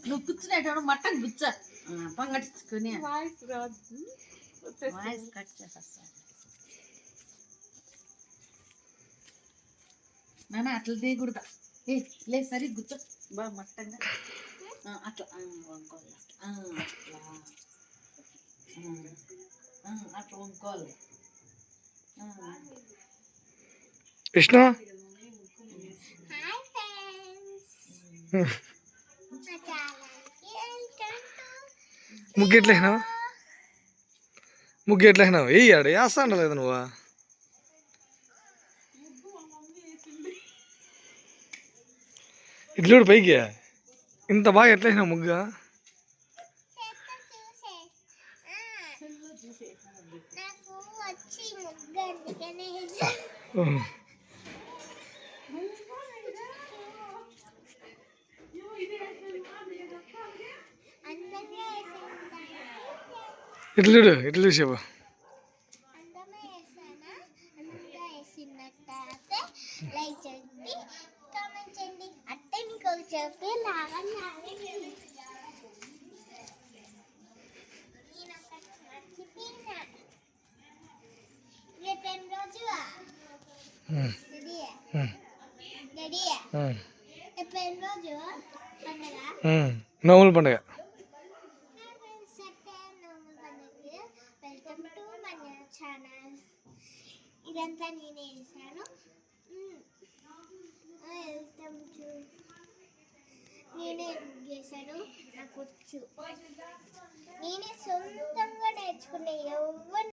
నువ్వు కూర్చునేటప్పుడు మట్టం గుచ్చ పంగట్టుకుని voice cut చేసేస్తా నాన్న అట్లా తీయకూడదా లేదు సరే గుచ్చ బాగా మట్టంగా అట్లా వంకోవాలి అట్లా వంకోవాలి కృష్ణ ముగ్గు ఎట్లేసినావు వేయాడు వేస్తా ఉండలేదు నువ్వు ఇట్లుడు పైకి ఇంత బాగా ఎట్లేసినావు ముగ్గు ఇట్లా చూడు ఇట్లా చూసావు నోముల పండుగ ఇదంతా నేనే వేసాను నేనే ముగ్గేసాను నాకు వచ్చు నేనే సొంతంగా నేర్చుకునే ఎవరు